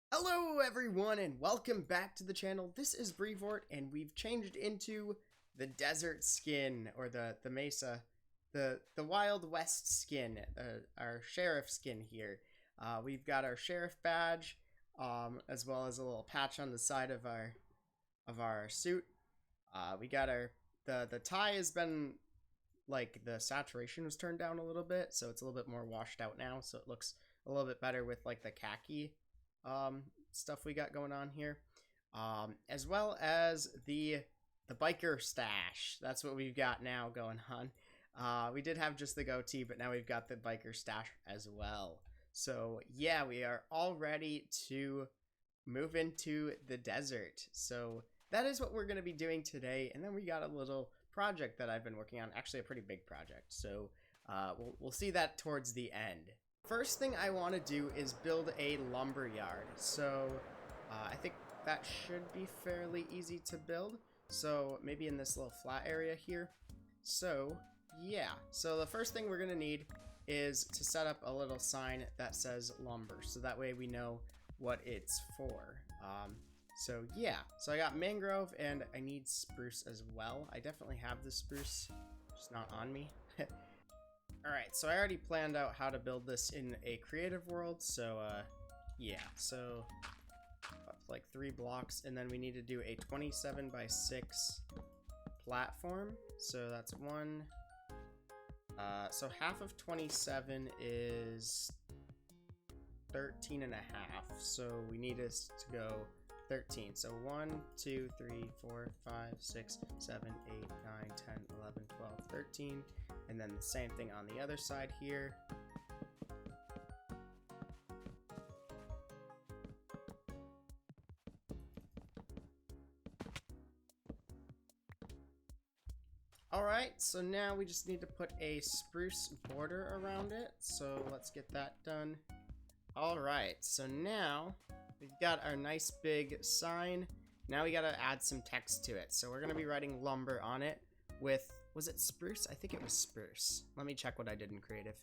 Hello everyone and welcome back to the channel. This is Brevort and we've changed into the desert skin, or the mesa, the Wild West skin, our sheriff skin here. We've got our sheriff badge, as well as a little patch on the side of our suit. We got the tie has been, like, the saturation was turned down a little bit, so it's a little bit more washed out now, so it looks a little bit better with like the khaki stuff we got going on here, as well as the biker stash. That's what we've got now going on. We did have just the goatee, but now we've got the biker stash as well. So yeah, we are all ready to move into the desert. So that is what we're going to be doing today. And then we got a little project that I've been working on, actually a pretty big project. So we'll see that towards the end. First thing I want to do is build a lumberyard. So I think that should be fairly easy to build. So maybe in this little flat area here. So yeah, so the first thing we're going to need is to set up a little sign that says lumber. So that way we know what it's for. So yeah, so I got mangrove and I need spruce as well. I definitely have the spruce, just not on me. Alright, so I already planned out how to build this in a creative world, so yeah, so up like 3 blocks, and then we need to do a 27 by 6 platform. So that's 1, so half of 27 is 13 and a half, so we need us to go 13. So 1, 2, 3, 4, 5, 6, 7, 8, 9, 10, 11, 12, 13. And then the same thing on the other side here. Alright, so now we just need to put a spruce border around it. So let's get that done. Alright, so now we've got our nice big sign. Now we gotta add some text to it. So we're gonna be writing lumber on it with, was it spruce? I think it was spruce. Let me check what I did in creative.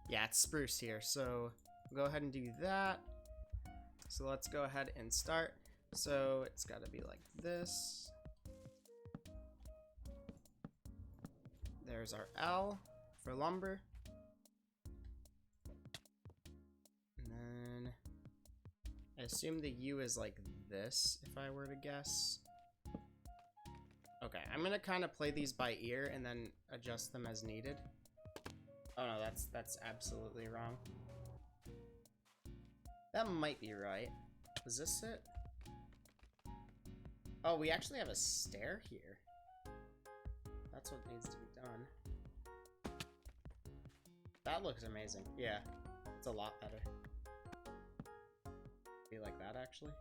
Yeah, it's spruce here. So we'll go ahead and do that. So let's go ahead and start. So it's gotta be like this. There's our L for lumber. And then I assume the U is like this, if I were to guess. Okay, I'm gonna kind of play these by ear and then adjust them as needed. Oh no, that's absolutely wrong. That might be right. Is this it? Oh, we actually have a stair here. That's what needs to be done. That looks amazing. Yeah, it's a lot better. Be like that, actually.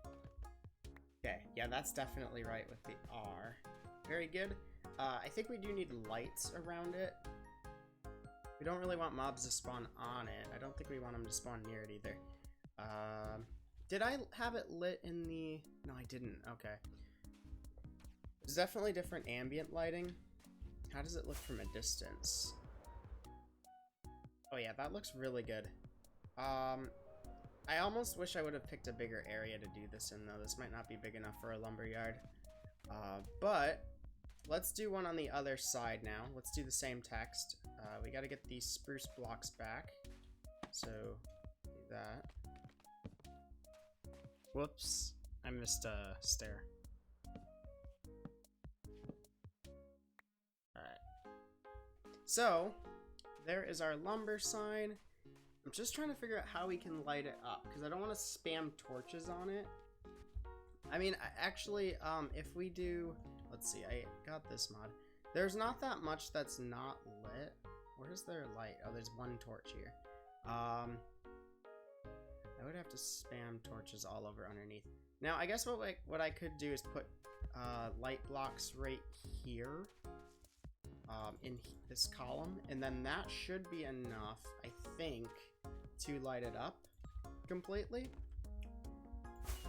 Okay, yeah, that's definitely right with the R. Very good. I think we do need lights around it. We don't really want mobs to spawn on it. I don't think we want them to spawn near it either. Did I have it lit in the... No, I didn't. Okay. There's definitely different ambient lighting. How does it look from a distance? Oh yeah, that looks really good. I almost wish I would have picked a bigger area to do this in, though. This might not be big enough for a lumberyard. But let's do one on the other side now. Let's do the same text. We got to get these spruce blocks back. So do that. Whoops, I missed a stair. Alright. So there is our lumber sign. I'm just trying to figure out how we can light it up, because I don't want to spam torches on it. I mean, actually, if we do... Let's see, I got this mod. There's not that much that's not lit. Where's their light? Oh, there's one torch here. I would have to spam torches all over underneath. Now, I guess what I could do is put light blocks right here. In this column, and then that should be enough, I think, to light it up completely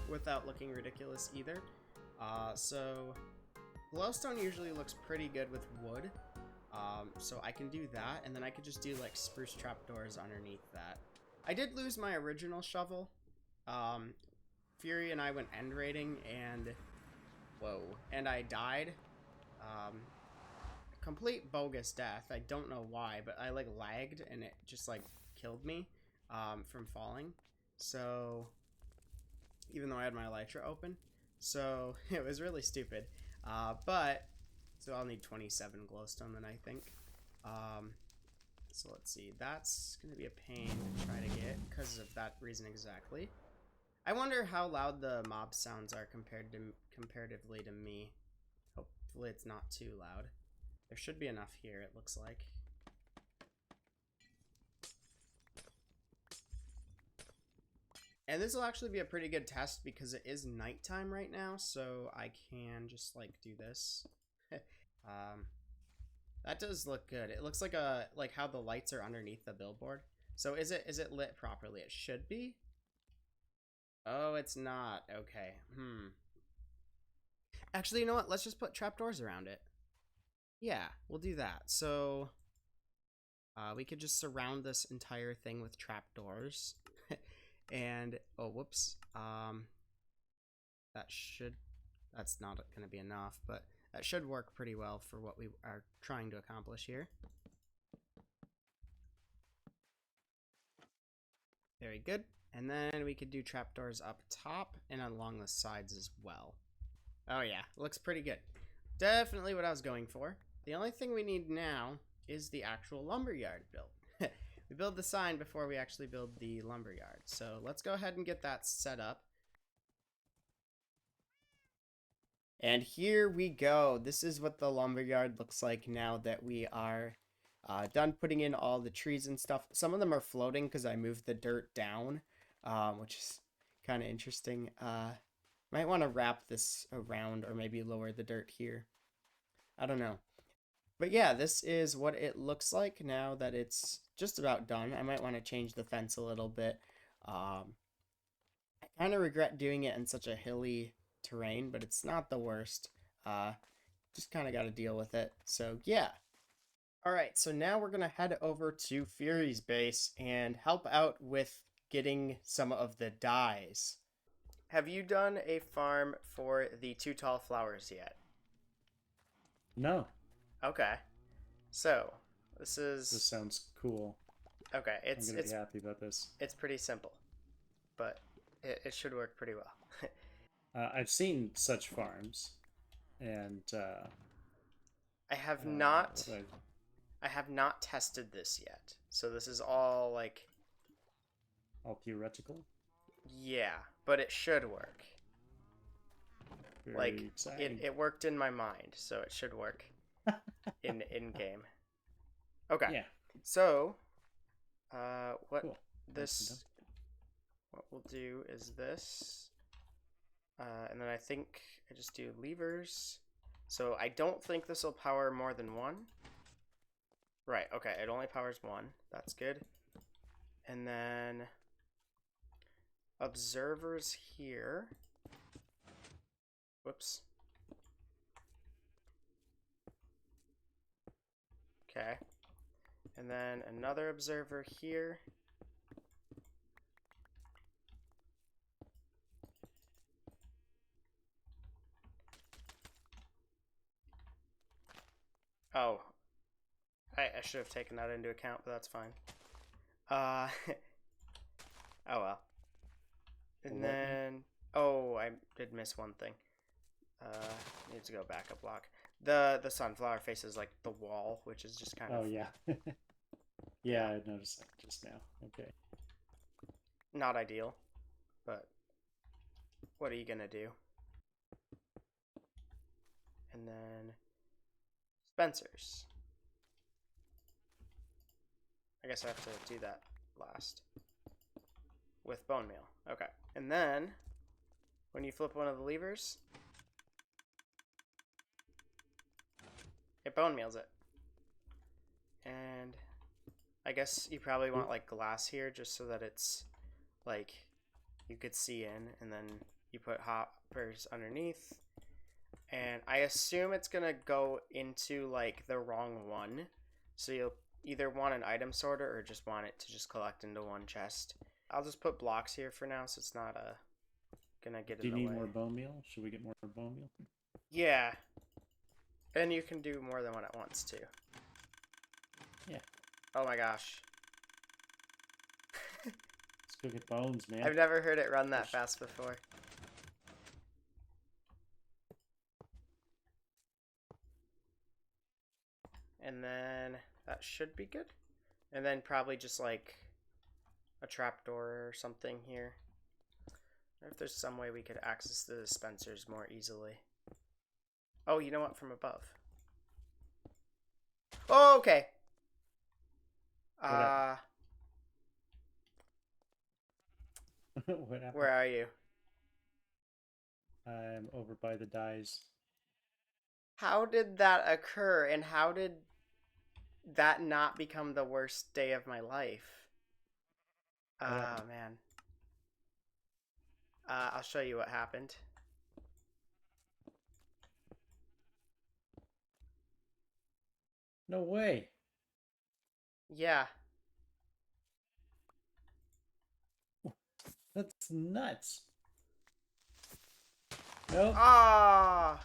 without looking ridiculous either. So glowstone usually looks pretty good with wood, so I can do that, and then I could just do like spruce trapdoors underneath that. I did lose my original shovel Fury and I went end raiding, and whoa, and I died. Complete bogus death. I don't know why, but I like lagged and it just like killed me from falling. So even though I had my elytra open, so it was really stupid. But so I'll need 27 glowstone then, I think. So let's see. That's gonna be a pain to try to get because of that reason exactly. I wonder how loud the mob sounds are comparatively to me. Hopefully it's not too loud. There should be enough here, it looks like. And this will actually be a pretty good test because it is nighttime right now, so I can just like do this. That does look good. It looks like how the lights are underneath the billboard. So is it lit properly? It should be. Oh, it's not. Okay. Actually, you know what? Let's just put trapdoors around it. Yeah, we'll do that. So we could just surround this entire thing with trapdoors. And oh, whoops. That's not going to be enough, but that should work pretty well for what we are trying to accomplish here. Very good. And then we could do trapdoors up top and along the sides as well. Oh yeah, looks pretty good. Definitely what I was going for. The only thing we need now is the actual lumberyard built. We build the sign before we actually build the lumberyard. So let's go ahead and get that set up. And here we go. This is what the lumberyard looks like now that we are done putting in all the trees and stuff. Some of them are floating because I moved the dirt down, which is kind of interesting. Might want to wrap this around or maybe lower the dirt here. I don't know. But yeah, this is what it looks like now that it's just about done. I might want to change the fence a little bit. I kind of regret doing it in such a hilly terrain, but it's not the worst. Just kind of got to deal with it. So yeah. Alright, so now we're going to head over to Fury's base and help out with getting some of the dyes. Have you done a farm for the 2 tall flowers yet? No. Okay. So, this sounds cool. Okay, I'm going to be happy about this. It's pretty simple, but it should work pretty well. I've seen such farms, and I have not tested this yet. So this is all like all theoretical. Yeah, but it should work. Very exciting. It worked in my mind, so it should work in game. Okay. Yeah. So, what cool. what we'll do is this, and then I think I just do levers. So I don't think this will power more than one. Right. Okay. It only powers one. That's good. And then observers here. Whoops. Okay. And then another observer here. Oh. I should have taken that into account, but that's fine. Oh well. And then... Oh, I did miss one thing. Needs to go back a block. The sunflower faces like the wall, which is just kind of... Oh, yeah. Yeah, I noticed that just now. Okay. Not ideal, but what are you gonna do? And then Spencer's. I guess I have to do that last with bone meal. Okay. And then when you flip one of the levers, it bone meals it. And I guess you probably want like glass here just so that it's like you could see in, and then you put hoppers underneath. And I assume it's gonna go into like the wrong one. So you'll either want an item sorter or just want it to just collect into one chest. I'll just put blocks here for now so it's not gonna get Do in you the need way. more bone meal? Should we get more bone meal? Yeah. And you can do more than one at once, too. Yeah. Oh my gosh. Let's go get bones, man. I've never heard it run that fast before. And then that should be good. And then probably just like a trapdoor or something here. I wonder if there's some way we could access the dispensers more easily. Oh, you know what? From above. Oh, okay. What happened? Where are you? I'm over by the dyes. How did that occur, and how did that not become the worst day of my life? Ah, man. I'll show you what happened. No way. Yeah. That's nuts. Nope. Ah!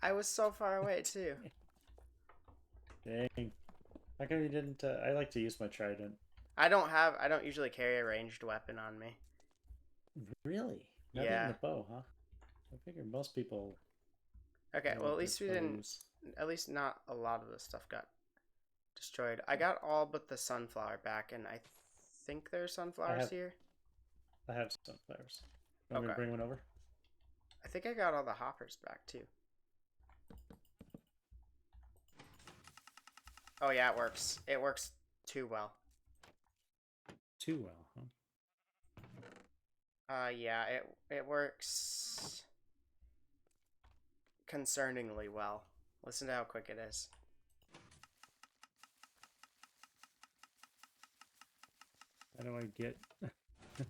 I was so far away, too. Dang. How come you didn't? I like to use my trident. I don't usually carry a ranged weapon on me. Really? Not Yeah. even the bow, huh? I figured most people. Okay, well, at least we didn't. Use. At least not a lot of the stuff got destroyed. I got all but the sunflower back, and I think there's sunflowers here. I have sunflowers. Want me to bring one over? I think I got all the hoppers back, too. Oh, yeah, it works. It works too well. Too well, huh? Yeah, it works concerningly well. Listen to how quick it is. How do I get... I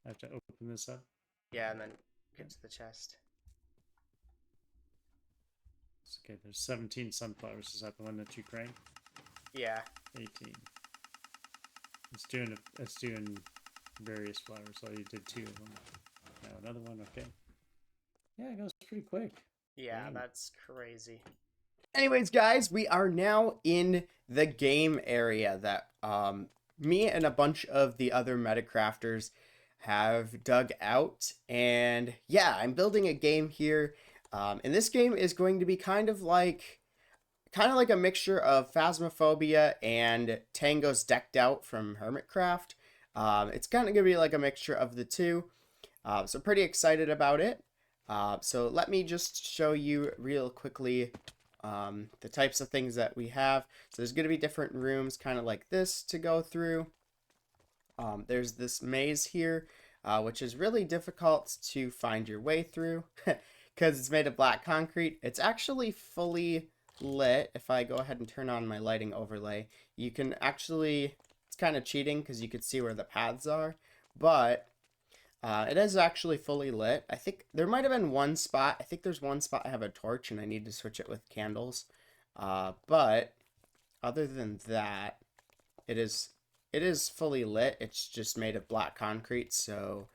have to open this up? Yeah, and then get to the chest. It's okay, there's 17 sunflowers. Is that the one that you crank? Yeah. 18. It's doing various flowers, so you did 2 of them. Now another one, okay. Yeah, it goes pretty quick. Yeah, Dang. that's crazy. Anyways, guys, we are now in the game area that me and a bunch of the other Metacrafters have dug out. And yeah, I'm building a game here. And this game is going to be kind of like a mixture of Phasmophobia and Tango's Decked Out from Hermitcraft. It's kind of going to be like a mixture of the two. So pretty excited about it. So let me just show you real quickly the types of things that we have. So there's going to be different rooms kind of like this to go through. There's this maze here, which is really difficult to find your way through because it's made of black concrete. It's actually fully lit. If I go ahead and turn on my lighting overlay, you can actually, it's kind of cheating because you could see where the paths are, but it is actually fully lit. I think there might have been one spot. I think there's one spot I have a torch and I need to switch it with candles. But other than that, it is fully lit. It's just made of black concrete, so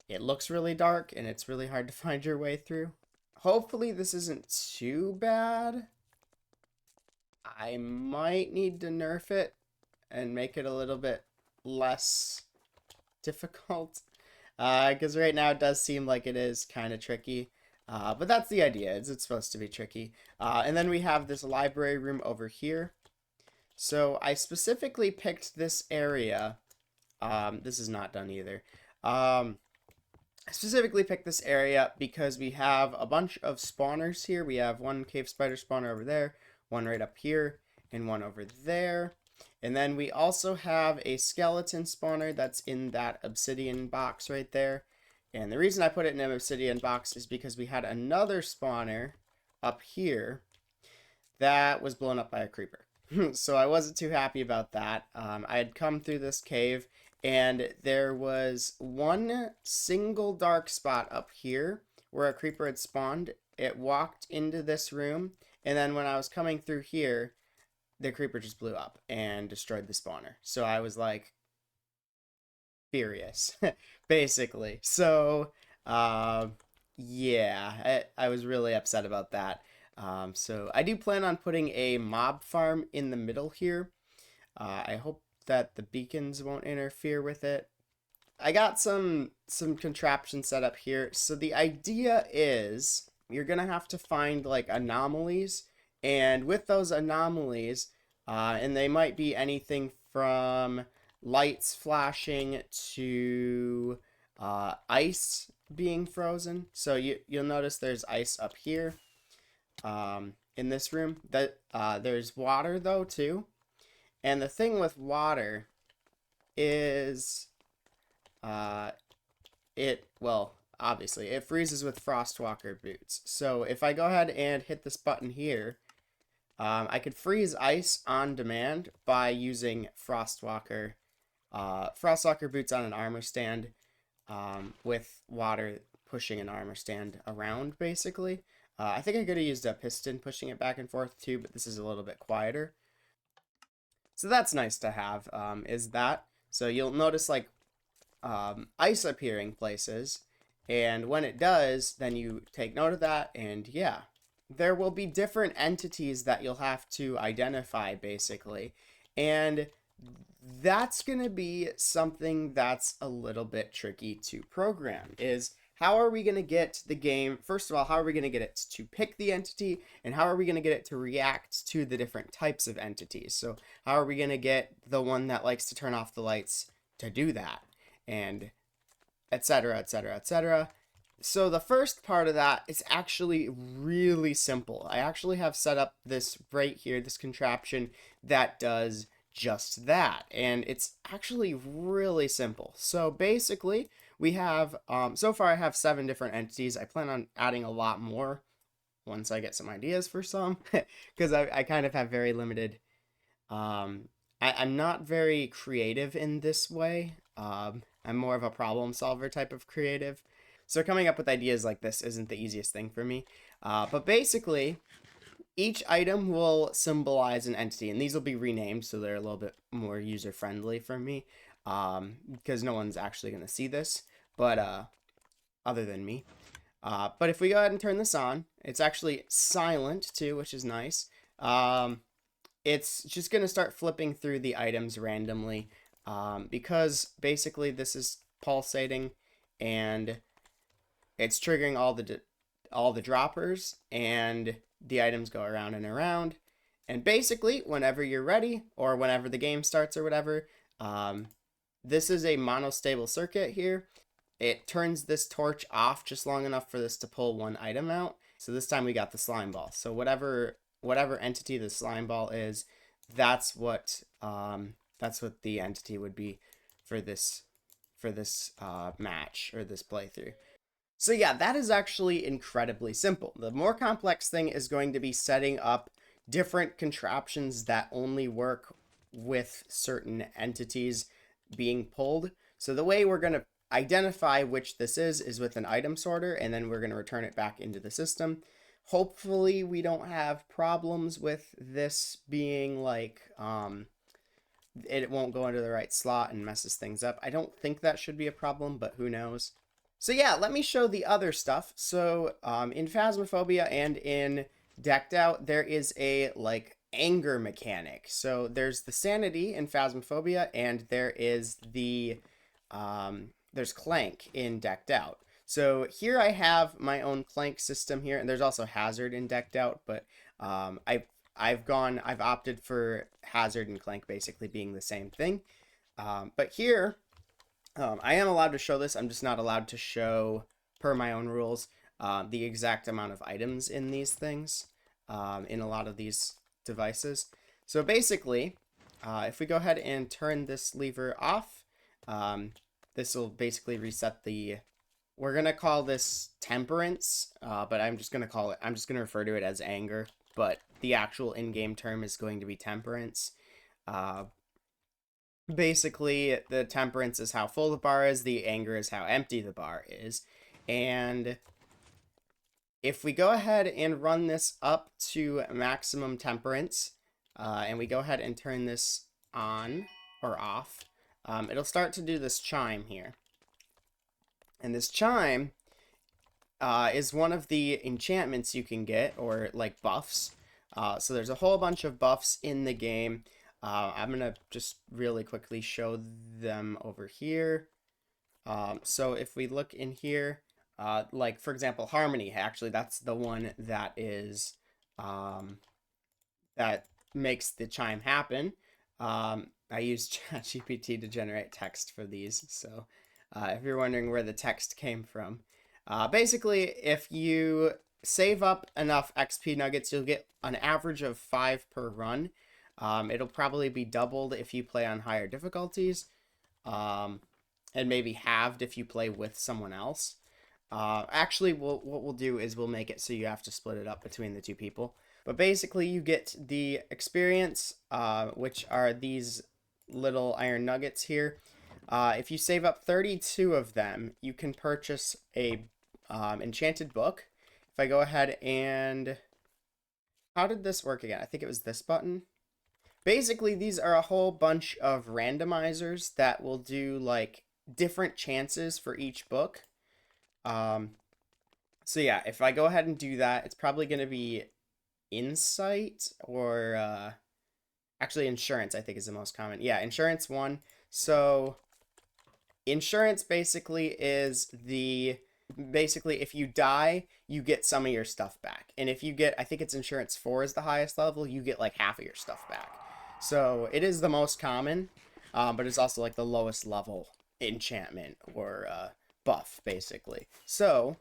it looks really dark and it's really hard to find your way through. Hopefully this isn't too bad. I might need to nerf it and make it a little bit less difficult. Because right now it does seem like it is kind of tricky. But that's the idea. It's supposed to be tricky. And then we have this library room over here. So I specifically picked this area. This is not done either. I specifically picked this area because we have a bunch of spawners here. We have one cave spider spawner over there, one right up here, and one over there. And then we also have a skeleton spawner that's in that obsidian box right there. And the reason I put it in an obsidian box is because we had another spawner up here that was blown up by a creeper. So I wasn't too happy about that. I had come through this cave and there was one single dark spot up here where a creeper had spawned. It walked into this room, and then when I was coming through here, the creeper just blew up and destroyed the spawner. So I was like, furious, basically. So, yeah, I was really upset about that. So I do plan on putting a mob farm in the middle here. I hope that the beacons won't interfere with it. I got some contraption set up here. So the idea is you're gonna have to find like anomalies, and with those anomalies, and they might be anything from lights flashing to ice being frozen. So you'll notice there's ice up here in this room. That there's water though too, and the thing with water is well, obviously it freezes with Frostwalker boots. So if I go ahead and hit this button here, I could freeze ice on demand by using Frostwalker boots on an armor stand, with water pushing an armor stand around, basically. I think I could have used a piston pushing it back and forth too, but this is a little bit quieter. So that's nice to have, is that. So you'll notice like ice appearing places, and when it does, then you take note of that, and yeah. There will be different entities that you'll have to identify, basically. And that's going to be something that's a little bit tricky to program, is how are we going to get the game, first of all, how are we going to get it to pick the entity, and how are we going to get it to react to the different types of entities? So how are we going to get the one that likes to turn off the lights to do that, and etc., etc., etc. So the first part of that is actually really simple. I actually have set up this right here, this contraption that does just that, and it's actually really simple. So basically we have so far I have 7 different entities. I plan on adding a lot more once I get some ideas for some, because I kind of have very limited I'm not very creative in this way. I'm more of a problem solver type of creative. So coming up with ideas like this isn't the easiest thing for me. But basically, each item will symbolize an entity, and these will be renamed so they're a little bit more user-friendly for me, because no one's actually going to see this, but other than me. But if we go ahead and turn this on, it's actually silent too, which is nice. It's just going to start flipping through the items randomly, because basically this is pulsating, and it's triggering all the droppers, and the items go around and around. And basically, whenever you're ready, or whenever the game starts or whatever, this is a monostable circuit here. It turns this torch off just long enough for this to pull one item out. So this time we got the slime ball. So whatever entity the slime ball is, that's what the entity would be for this match or this playthrough. So yeah, that is actually incredibly simple. The more complex thing is going to be setting up different contraptions that only work with certain entities being pulled. So the way we're going to identify which this is with an item sorter, and then we're going to return it back into the system. Hopefully we don't have problems with this being like, it won't go into the right slot and messes things up. I don't think that should be a problem, but who knows. So yeah, let me show the other stuff. So in Phasmophobia and in Decked Out, there is a like anger mechanic. So there's the sanity in Phasmophobia, and there is the there's clank in Decked Out. So here I have my own clank system here, and there's also hazard in Decked Out, but I've opted for hazard and clank basically being the same thing. But here I am allowed to show this. I'm just not allowed to show, per my own rules, the exact amount of items in these things, in a lot of these devices. So basically, if we go ahead and turn this lever off, this will basically reset the, we're going to call this temperance, but I'm just going to refer to it as anger, but the actual in-game term is going to be temperance. Basically, the temperance is how full the bar is, the anger is how empty the bar is. And if we go ahead and run this up to maximum temperance, and we go ahead and turn this on or off, it'll start to do this chime here. And this chime is one of the enchantments you can get, or like buffs. So there's a whole bunch of buffs in the game. I'm going to just really quickly show them over here. So if we look in here, like for example, Harmony, actually that's the one that is, that makes the chime happen. I used ChatGPT to generate text for these, so if you're wondering where the text came from. Basically, if you save up enough XP nuggets, you'll get an average of 5 per run. It'll probably be doubled if you play on higher difficulties, and maybe halved if you play with someone else. Actually, what we'll do is we'll make it so you have to split it up between the 2 people. But basically, you get the experience, which are these little iron nuggets here. If you save up 32 of them, you can purchase a enchanted book. If I go ahead and... How did this work again? I think it was this button. Basically, these are a whole bunch of randomizers that will do, like, different chances for each book. So yeah, if I go ahead and do that, it's probably going to be Insight or... actually, Insurance, I think, is the most common. Yeah, Insurance 1. So... Insurance basically is the, basically if you die, you get some of your stuff back. And if you get, I think it's Insurance 4 is the highest level, you get like half of your stuff back. So it is the most common, but it's also like the lowest level enchantment or buff basically. So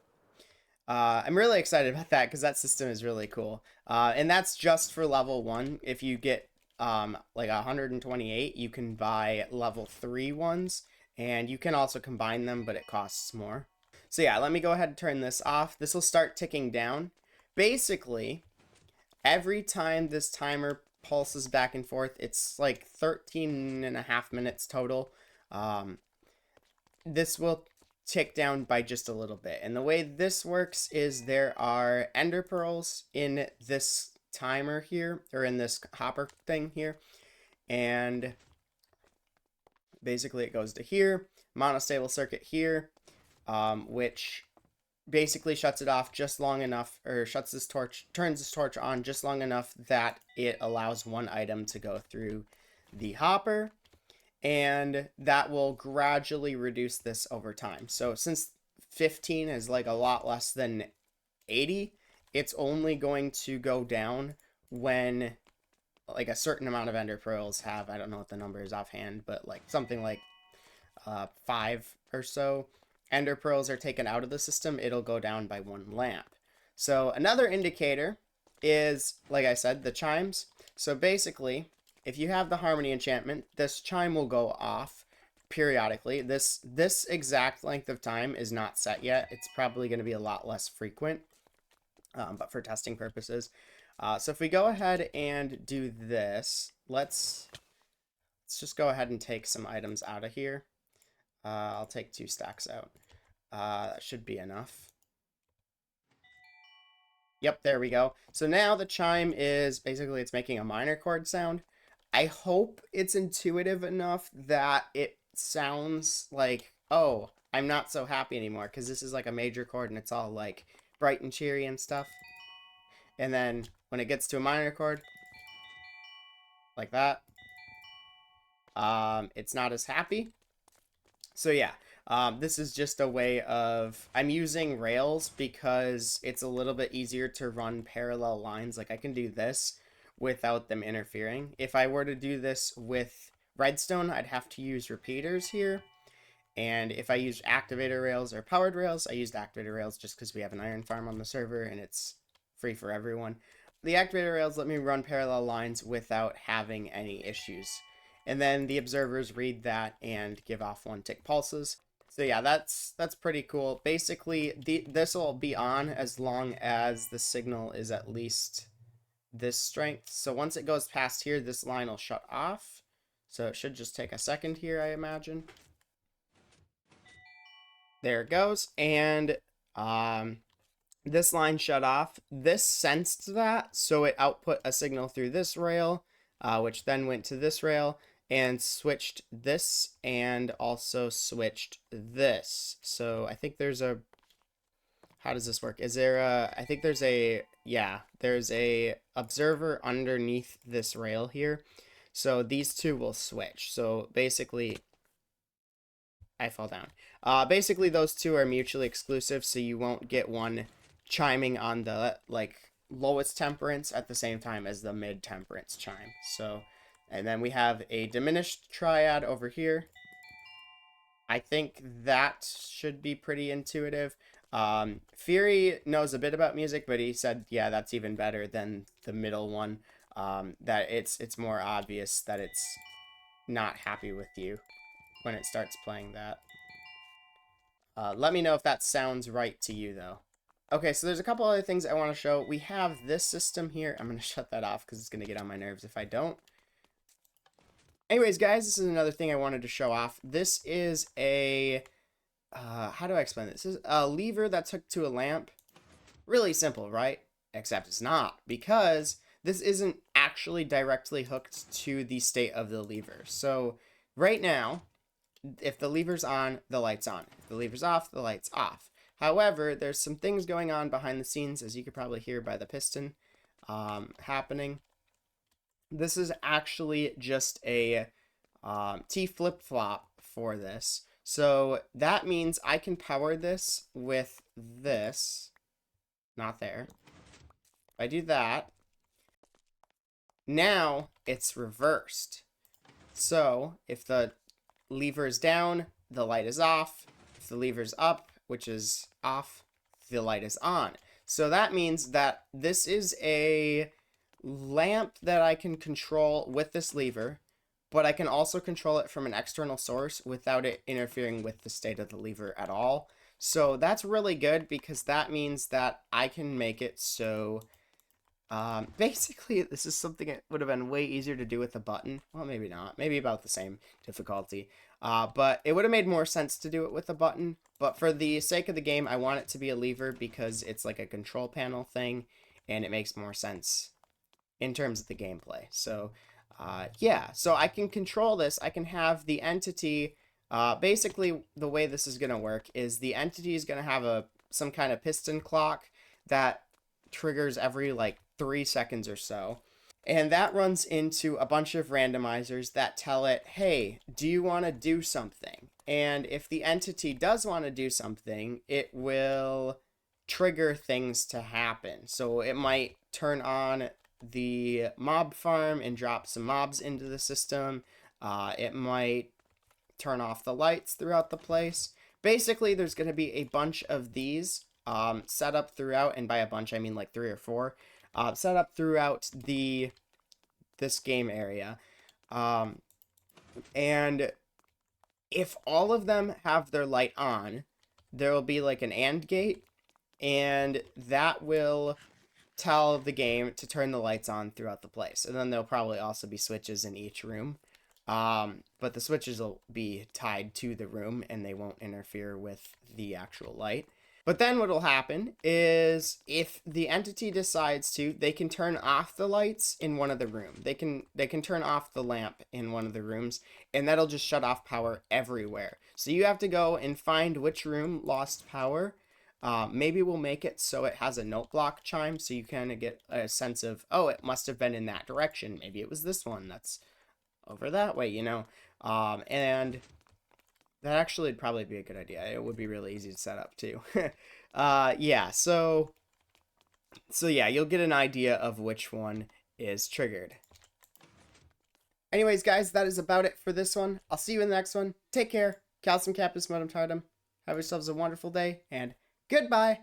I'm really excited about that because that system is really cool. And that's just for level 1. If you get like 128, you can buy level 3 ones. And you can also combine them, but it costs more. So yeah, let me go ahead and turn this off. This will start ticking down. Basically, every time this timer pulses back and forth, it's like 13.5 minutes total. This will tick down by just a little bit. And the way this works is there are ender pearls in this timer here, or in this hopper thing here. And... basically, it goes to here, monostable circuit here, which basically shuts it off just long enough, or shuts this torch, turns this torch on just long enough that it allows one item to go through the hopper, and that will gradually reduce this over time. So since 15 is like a lot less than 80, it's only going to go down when... like a certain amount of ender pearls have, I don't know what the number is offhand, but like something like 5 or so ender pearls are taken out of the system, it'll go down by 1 lamp. So another indicator is, like I said, the chimes. So basically, if you have the Harmony enchantment, this chime will go off periodically. This exact length of time is not set yet. It's probably going to be a lot less frequent, but for testing purposes. So if we go ahead and do this, let's just go ahead and take some items out of here. I'll take 2 stacks out. That should be enough. Yep, there we go. So now the chime is, basically it's making a minor chord sound. I hope it's intuitive enough that it sounds like, oh, I'm not so happy anymore, because this is like a major chord and it's all like bright and cheery and stuff. And then when it gets to a minor chord, like that, it's not as happy. So yeah, this is just a way of, I'm using Rails because it's a little bit easier to run parallel lines. Like I can do this without them interfering. If I were to do this with Redstone, I'd have to use repeaters here. And if I used activator rails or powered rails, I used activator rails just because we have an iron farm on the server and it's free for everyone. The activator rails let me run parallel lines without having any issues. And then the observers read that and give off 1 tick pulses. So yeah, that's pretty cool. Basically, this will be on as long as the signal is at least this strength. So once it goes past here, this line will shut off. So it should just take a second here, I imagine. There it goes. And this line shut off. This sensed that, so it output a signal through this rail, which then went to this rail. and switched this and also switched this. So I think there's a, how does this work? Is there a, I think there's a, yeah, there's a observer underneath this rail here. So these two will switch. So basically, I fall down. Basically those two are mutually exclusive, so you won't get one chiming on the like lowest temperance at the same time as the mid temperance chime. So, and then we have a diminished triad over here. I think that should be pretty intuitive. Fury knows a bit about music, but he said, yeah, that's even better than the middle one. That it's more obvious that it's not happy with you when it starts playing that. Let me know if that sounds right to you, though. Okay, so there's a couple other things I want to show. We have this system here. I'm going to shut that off because it's going to get on my nerves if I don't. Anyways, guys, this is another thing I wanted to show off. This is a... how do I explain this? This is a lever that's hooked to a lamp. Really simple, right? Except it's not, because this isn't actually directly hooked to the state of the lever. So right now, if the lever's on, the light's on. If the lever's off, the light's off. However, there's some things going on behind the scenes, as you could probably hear by the piston happening. This is actually just a T flip-flop for this. So that means I can power this with this. Not there. If I do that, now it's reversed. So if the lever is down, the light is off. If the lever is up, which is off, the light is on. So that means that this is a lamp that I can control with this lever, but I can also control it from an external source without it interfering with the state of the lever at all. So that's really good, because that means that I can make it so basically this is something that would have been way easier to do with a button. Well, maybe not. Maybe about the same difficulty. But it would have made more sense to do it with a button. But for the sake of the game, I want it to be a lever because it's like a control panel thing, and it makes more sense in terms of the gameplay. So yeah, so I can control this. I can have the entity, basically the way this is going to work is the entity is going to have some kind of piston clock that triggers every like 3 seconds or so. And that runs into a bunch of randomizers that tell it, hey, do you want to do something? And if the entity does want to do something, it will trigger things to happen. So it might turn on the mob farm and drop some mobs into the system. It might turn off the lights throughout the place. Basically, there's going to be a bunch of these set up throughout, and by a bunch I mean like 3 or 4, set up throughout this game area. And if all of them have their light on, there will be like an AND gate, and that will tell the game to turn the lights on throughout the place. And then there'll probably also be switches in each room. But the switches will be tied to the room and they won't interfere with the actual light. But then what will happen is if the entity decides to, they can turn off the lights in one of the rooms. They can turn off the lamp in one of the rooms, and that'll just shut off power everywhere. So you have to go and find which room lost power. Maybe we'll make it so it has a note block chime, so you kind of get a sense of, oh, it must have been in that direction. Maybe it was this one that's over that way, you know. And that actually would probably be a good idea. It would be really easy to set up too. Yeah, so yeah, you'll get an idea of which one is triggered. Anyways, guys, that is about it for this one. I'll see you in the next one. Take care. Calcium Capus Modum Tardum. Have yourselves a wonderful day, and goodbye.